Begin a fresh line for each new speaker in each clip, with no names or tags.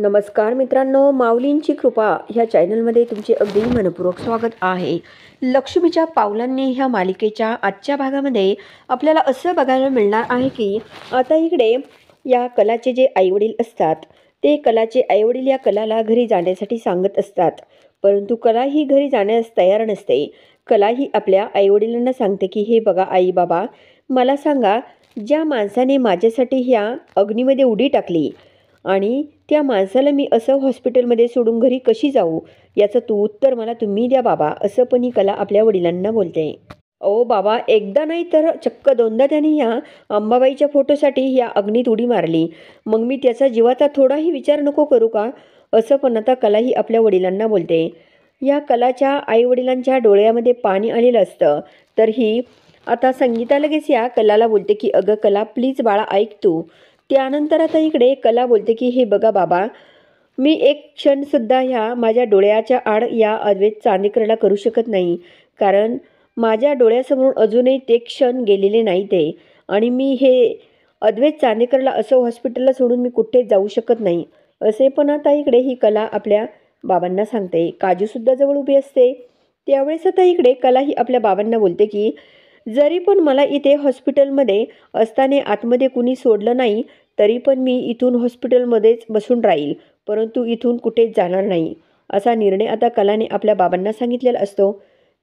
नमस्कार मित्रांनो, माऊलींची कृपा ह्या चॅनलमध्ये तुमचे अगदी मनपूर्वक स्वागत आहे. लक्ष्मीच्या पावलांनी ह्या मालिकेच्या आजच्या भागामध्ये आपल्याला असं बघायला मिळणार आहे की आता इकडे या कलाचे जे आईवडील असतात ते कलाचे आईवडील या कलाला घरी जाण्यासाठी सांगत असतात, परंतु कला ही घरी जाण्यास तयार नसते. कला ही आपल्या आईवडिलांना सांगते की हे बघा आई बाबा, मला सांगा, ज्या माणसाने माझ्यासाठी ह्या अग्नीमध्ये उडी टाकली आणि त्या माणसाला मी असं हॉस्पिटलमध्ये सोडून घरी कशी जाऊ, याचं उत्तर मला तुम्ही द्या बाबा, असं पण ही कला आपल्या वडिलांना बोलते. ओ बाबा, एकदा नाही तर चक्क दोनदा त्यांनी ह्या अंबाबाईच्या फोटोसाठी ह्या अग्नीत उडी मारली, मग मी त्याचा जीवाचा थोडाही विचार नको करू का, असं पण आता कला ही आपल्या वडिलांना बोलते. या कलाच्या आईवडिलांच्या डोळ्यामध्ये पाणी आलेलं असतं, तर ही आता संगीता लगेच या कलाला बोलते की अगं कला, प्लीज बाळा ऐक तू. त्यानंतर आता इकडे कला बोलते की हे बघा बाबा, मी एक क्षणसुद्धा ह्या माझ्या डोळ्याच्या आड या अद्वैत चांदेकरला करू शकत नाही, कारण माझ्या डोळ्यासमोरून अजूनही ते क्षण गेलेले नाही ते, आणि मी हे अद्वैत चांदेकरला असं हॉस्पिटलला सोडून मी कुठेच जाऊ शकत नाही, असे पण आता इकडे ही कला आपल्या बाबांना सांगते. काजूसुद्धा जवळ उभी असते. त्यावेळेस आता इकडे कला ही आपल्या बाबांना बोलते की जरी पण मला इथे हॉस्पिटलमध्ये असताना आतमध्ये कुणी सोडलं नाही, तरी पण मी इथून हॉस्पिटलमध्येच बसून राहील, परंतु इथून कुठेच जाणार नाही, असा निर्णय आता कलाने आपल्या बाबांना सांगितलेला असतो.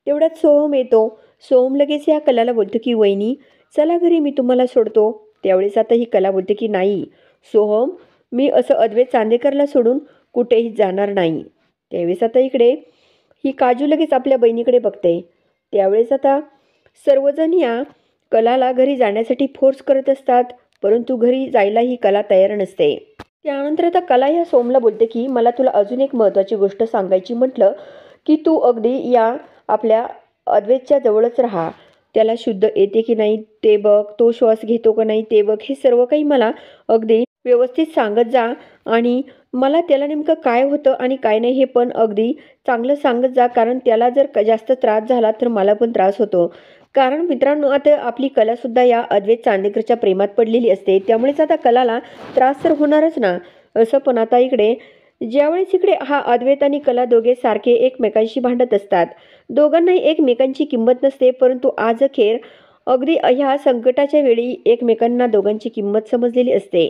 तेवढ्यात सोहम येतो. सोहम लगेच या कलाला बोलतो की वहिनी चला घरी, मी तुम्हाला सोडतो. त्यावेळेस आता ही कला बोलते की नाही सोहम, मी असं अद्वैत चांदेकरला सोडून कुठेही जाणार नाही. त्यावेळेस आता इकडे ही काजू लगेच आपल्या बहिणीकडे बघते. त्यावेळेस आता सर्वजण या कलाला घरी जाण्यासाठी फोर्स करत असतात, परंतु घरी जायला ही कला तयार नसते. त्यानंतर आता कला या सोमला बोलते की मला तुला अजून एक महत्त्वाची गोष्ट सांगायची म्हटलं की तू अगदी या आपल्या अद्वैतच्या जवळच राहा. त्याला शुद्ध येते की नाही ते बघ, तो श्वास घेतो का नाही ते बघ, हे सर्व काही मला अगदी व्यवस्थित सांगत जा, आणि मला त्याला नेमकं काय होतं आणि काय नाही हे पण अगदी चांगलं सांगत जा, कारण त्याला जर जास्त त्रास झाला तर मला पण त्रास होतो. कारण मित्रांनो, आता आपली कलासुद्धा या अद्वैत चांदेकरच्या प्रेमात पडलेली असते, त्यामुळेच आता कलाला त्रास तर होणारच ना. असं पण आता इकडे ज्यावेळेस इकडे हा अद्वैत आणि कला दोघे सारखे एकमेकांशी भांडत असतात, दोघांनाही एकमेकांची किंमत नसते, परंतु आज अखेर अगदी ह्या संकटाच्या वेळी एकमेकांना दोघांची किंमत समजलेली असते.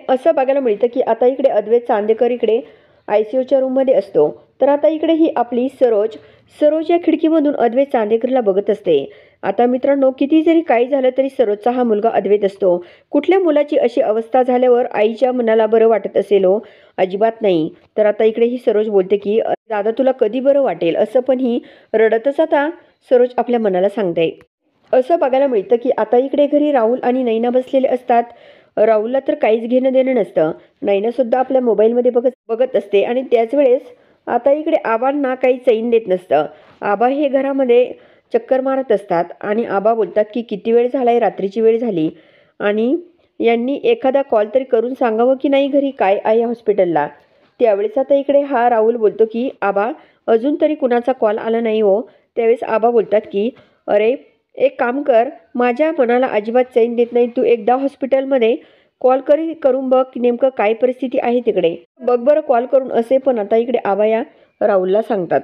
असं बघायला मिळतं की आता इकडे अद्वैत चांदेकर इकडे ICUच्या रूममध्ये असतो, तर आता इकडे ही आपली सरोज या खिडकीमधून अद्वैत चांदेकरला बघत असते. आता मित्रांनो, किती जरी काही झालं तरी सरोजचा हा मुलगा अद्वैत असतो. कुठल्या मुलाची अशी अवस्था झाल्यावर आईच्या मनाला बरं वाटत असेल हो? अजिबात नाही. तर आता इकडे ही सरोज बोलते की दादा तुला कधी बरं वाटेल, असं पण ही रडतच आता सरोज आपल्या मनाला सांगते. असं बघायला मिळतं की आता इकडे घरी राहुल आणि नैना बसलेले असतात. राहुलला तर काहीच घेणं देणं नसतं. नैनासुद्धा आपल्या मोबाईलमध्ये बघत असते, आणि त्याच वेळेस आता इकडे आबांना काही चैन देत नसतं. आबा हे घरामध्ये चक्कर मारत असतात आणि आबा बोलतात की किती वेळ झालाय, रात्रीची वेळ झाली, आणि यांनी एखादा कॉल तरी करून सांगावं की नाही घरी काय आहे हॉस्पिटलला. त्यावेळेस आता इकडे हा राहुल बोलतो की आबा अजून तरी कुणाचा कॉल आला नाही हो. त्यावेळेस आबा बोलतात की अरे एक काम कर, माझ्या मनाला अजिबात चैन देत नाही, तू एकदा हॉस्पिटलमध्ये कॉल करून बघ की नेमकं काय परिस्थिती आहे तिकडे, बघ बरं कॉल करून, असे पण आता इकडे आबा या राहुलला सांगतात.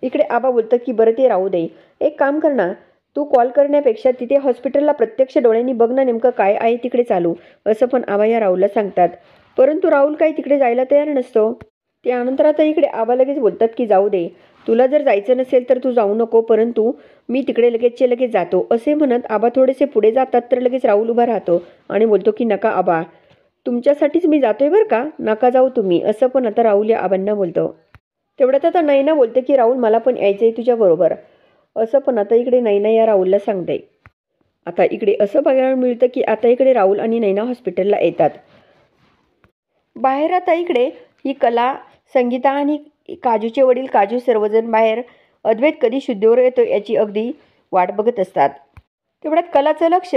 इकडे आबा बोलतात की बरं ते राहू दे, एक काम कर ना, तू कॉल करण्यापेक्षा तिथे हॉस्पिटलला प्रत्यक्ष डोळ्यांनी बघ ना नेमकं काय आहे तिकडे चालू, असं पण आबा या राहुलला सांगतात. परंतु राहुल काही तिकडे जायला तयार नसतो. त्यानंतर आता इकडे आबा लगेच बोलतात की जाऊ दे, तुला जर जायचं नसेल तर तू जाऊ नको, परंतु मी तिकडे लगेचचे लगेच जातो, असे म्हणत आबा थोडेसे पुढे जातात, तर लगेच राहुल उभा राहतो आणि बोलतो की नका आबा, तुमच्यासाठीच मी जातोय बरं का, नका जाऊ तुम्ही, असं पण आता राहुल या आबांना बोलतो. तेवढ्यात आता नैना बोलते की राहुल मला पण यायचंय तुझ्याबरोबर, असं पण आता इकडे नैना या राहुलला सांगते. आता इकडे असं बघायला मिळतं की आता इकडे राहुल आणि नैना हॉस्पिटलला येतात. बाहेर आता इकडे ही कला, संगीता आणि काजूचे वडील काजू सर्वजण बाहेर अद्वैत कधी शुद्धीवर येतो याची अगदी वाट बघत असतात. तेवढ्यात कलाचं लक्ष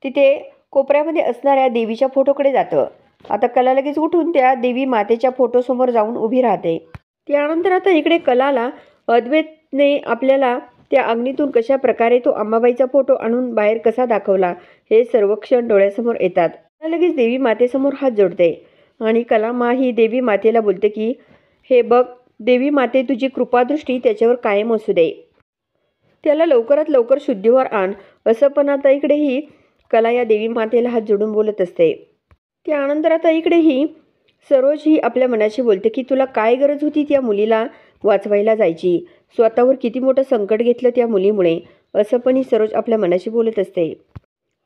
तिथे कोपऱ्यामध्ये असणाऱ्या देवीच्या फोटोकडे जातं. आता कला लगेच उठून त्या देवी मातेच्या फोटोसमोर जाऊन उभी राहते. त्यानंतर आता इकडे कलाला अद्वैतने आपल्याला त्या अग्नीतून कशा प्रकारे तो अंबाबाईचा फोटो आणून बाहेर कसा दाखवला हे सर्व क्षण डोळ्यासमोर येतात. लगेच देवी मातेसमोर हात जोडते आणि कला ही देवी मातेला बोलते की हे बघ देवी माते, तुझी कृपादृष्टी त्याच्यावर कायम असू दे, त्याला लवकरात लवकर शुद्धीवर आण, असं पण आता इकडे ही कला या देवी मातेला हात जोडून बोलत असते. त्यानंतर आता इकडे ही सरोज ही आपल्या मनाशी बोलते की तुला काय गरज होती त्या मुलीला वाचवायला जायची, स्वतःवर किती मोठं संकट घेतलं त्या मुलीमुळे, असं पण ही सरोज आपल्या मनाशी बोलत असते.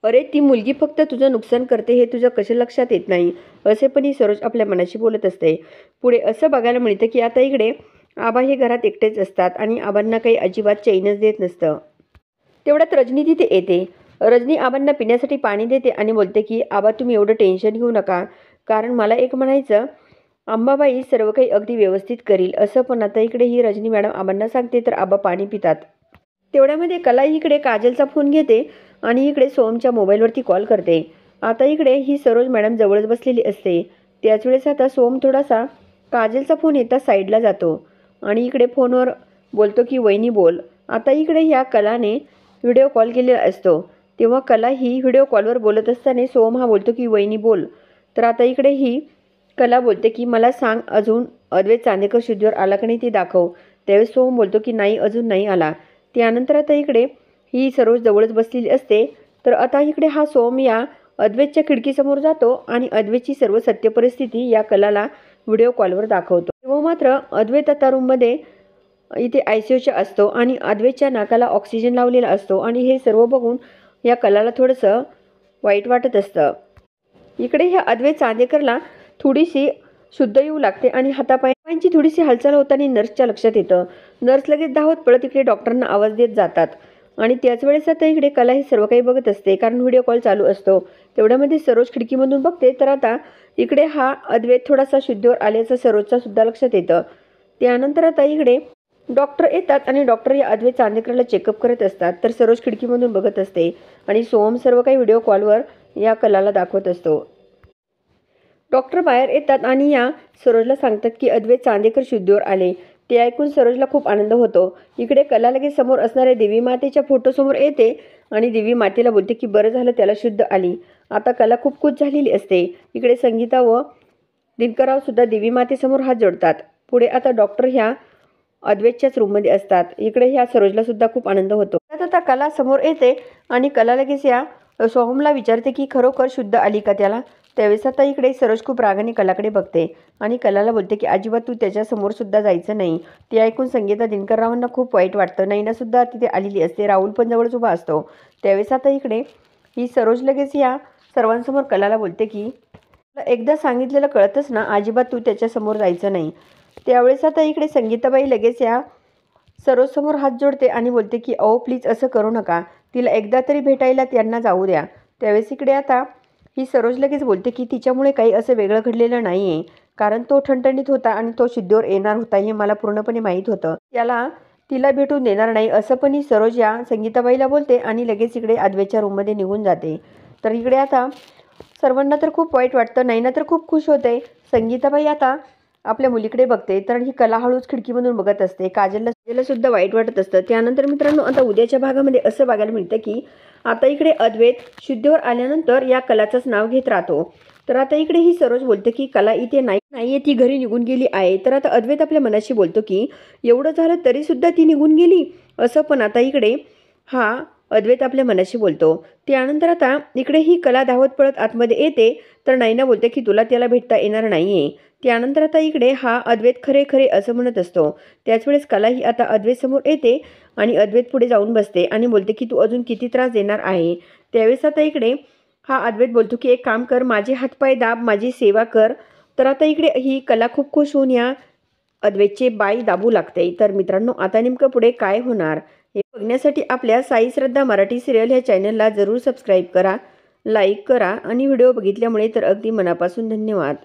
अरे ती मुलगी फक्त तुझं नुकसान करते हे तुझं कसं लक्षात येत नाही, असे पण ही सरोज आपल्या मनाशी बोलत असते. पुढे असं बघायला मिळतं की आता इकडे आबा हे घरात एकटेच असतात आणि आबांना काही अजिबात चैनच देत नसतं. तेवढ्यात रजनी तिथे येते. रजनी आबांना पिण्यासाठी पाणी देते आणि बोलते की आबा तुम्ही एवढं टेन्शन घेऊ नका, कारण मला एक म्हणायचं, अंबाबाई सर्व काही अगदी व्यवस्थित करील, असं पण आता इकडे ही रजनी मॅडम आबांना सांगते. तर आबा पाणी पितात. तेवढ्यामध्ये कला इकडे काजलचा फोन घेते आणि इकडे सोमच्या मोबाईलवरती कॉल करते. आता इकडे ही सरोज मॅडम जवळच बसलेली असते. त्याच वेळेस आता सोम थोडासा काजलचा फोन येता साईडला जातो आणि इकडे फोनवर बोलतो की वहिनी बोल. आता इकडे ह्या कलाने व्हिडिओ कॉल केलेला असतो, तेव्हा कला ही व्हिडिओ कॉलवर बोलत असताना सोम हा बोलतो की वहिनी बोल. तर आता इकडे ही कला बोलते की मला सांग अजून अद्वैत चांदेकर शुद्धीवर आला की नाही ते दाखव. त्यावेळेस सोम बोलतो की नाही अजून नाही आला. त्यानंतर आता इकडे ही सरोज जवळच बसलेली असते. तर आता इकडे हा सोम या अद्वैतच्या खिडकीसमोर जातो आणि अद्वैतची सर्व सत्य परिस्थिती या कलाला व्हिडिओ कॉलवर दाखवतो. तेव्हा मात्र अद्वैत आता रूममध्ये इथे ICUच्या असतो आणि अद्वैतच्या नाकाला ऑक्सिजन लावलेला असतो आणि हे सर्व बघून या कलाला थोडंसं वाईट वाटत असतं. इकडे ह्या अद्वैत चांदेकरला थोडीशी शुद्ध येऊ लागते आणि हातापायांची थोडीशी हालचाल होताना नर्सच्या लक्षात येतं. नर्स लगेच धावत पळत इकडे डॉक्टरांना आवाज देत जातात आणि त्याच वेळेस आता इकडे कला हे सर्व काही बघत असते, कारण व्हिडिओ कॉल चालू असतो. तेवढ्यामध्ये सरोज खिडकीमधून बघते. तर आता इकडे हा अद्वैत थोडासा शुद्धीवर आल्याचं सरोजचा सुद्धा लक्षात येतं. त्यानंतर आता इकडे डॉक्टर येतात आणि डॉक्टर या अद्वैत चांदेकरला चेकअप करत असतात. तर सरोज खिडकीमधून बघत असते आणि सोम सर्व काही व्हिडिओ कॉलवर या कलाला दाखवत असतो. डॉक्टर बाहेर येतात आणि या सरोजला सांगतात की अद्वैत चांदेकर शुद्धीवर आले. ते ऐकून सरोजला खूप आनंद होतो. इकडे कला लगेच समोर असणाऱ्या देवी मातेच्या फोटोसमोर येते आणि देवी मातेला बोलते की बरं झालं त्याला शुद्ध आली. आता कला खूप खुश झालेली असते. इकडे संगीता व दिनकरराव सुद्धा देवी मातेसमोर हात जोडतात. पुढे आता डॉक्टर ह्या अद्वैतच्याच रूममध्ये असतात. इकडे ह्या सरोजला सुद्धा खूप आनंद होतो. आता कला समोर येते आणि कला लगेच या सोहमला विचारते की खरोखर शुद्ध आली का त्याला. त्यावेळेस आता इकडे सरोज खूप रागाने कलाकडे बघते आणि कलाला बोलते की अजिबात तू त्याच्यासमोर सुद्धा जायचं नाही. ते ऐकून संगीता दिनकररावांना खूप वाईट वाटतं. नैना सुद्धा तिथे आलेली असते. राहुल पण जवळच उभा असतो. त्यावेळेस आता इकडे ही सरोज लगेच या सर्वांसमोर कलाला बोलते की एकदा सांगितलेलं कळतच ना, अजिबात तू त्याच्यासमोर जायचं नाही. त्यावेळेस आता इकडे संगीताबाई लगेच या सरोजसमोर हात जोडते आणि बोलते की अहो प्लीज असं करू नका, तिला एकदा तरी भेटायला त्यांना जाऊ द्या. त्यावेळेस इकडे आता ही सरोज लगेच बोलते की तिच्यामुळे काही असं वेगळं घडलेलं नाही आहे, कारण तो ठणठणीत होता आणि तो शुद्धीवर येणार होता हे मला पूर्णपणे माहीत होतं. त्याला तिला भेटून देणार नाही, असं पण ही सरोज या संगीताबाईला बोलते आणि लगेच इकडे अद्वैतच्या रूममध्ये निघून जाते. तर इकडे आता सर्वांना तर खूप वाईट वाटतं. नैना तर खूप खुश होते. संगीताबाई आता आपल्या मुलीकडे बघते तर ही कला हळूच खिडकीमधून बघत असते. काजलला सुद्धा वाईट वाटत असतं. त्यानंतर मित्रांनो आता उद्याच्या भागामध्ये असं बघायला मिळतं की आता इकडे अद्वैत शुद्धीवर आल्यानंतर या कलाचंच नाव घेत राहतो. तर आता इकडे ही सरोज बोलते की कला इथे नाहीये, ती घरी निघून गेली आहे. तर आता अद्वैत आपल्या मनाशी बोलतो की एवढं झालं तरी सुद्धा ती निघून गेली, असं पण आता इकडे हा अद्वैत आपल्या मनाशी बोलतो. त्यानंतर आता इकडे ही कला धावत पळत आतमध्ये येते. तर नैना बोलते की तुला त्याला भेटता येणार नाहीये. त्यानंतर आता इकडे हा अद्वैत खरे खरे असं म्हणत असतो. त्याच वेळेस कला ही आता अद्वैत समोर येते आणि अद्वैत पुढे जाऊन बसते आणि बोलते की तू अजून किती त्रास देणार आहे. त्यावेळेस आता इकडे हा अद्वैत बोलतो की एक काम कर, माझे हातपाय दाब, माझी सेवा कर. तर आता इकडे ही कला खूप खुश होऊन या अद्वैतचे बाई दाबू लागते. तर मित्रांनो आता नेमकं पुढे काय होणार हे बघण्यासाठी आपल्या साई श्रद्धा मराठी सिरियल ह्या चॅनलला जरूर सबस्क्राईब करा, लाईक करा आणि व्हिडिओ बघितल्यामुळे तर अगदी मनापासून धन्यवाद.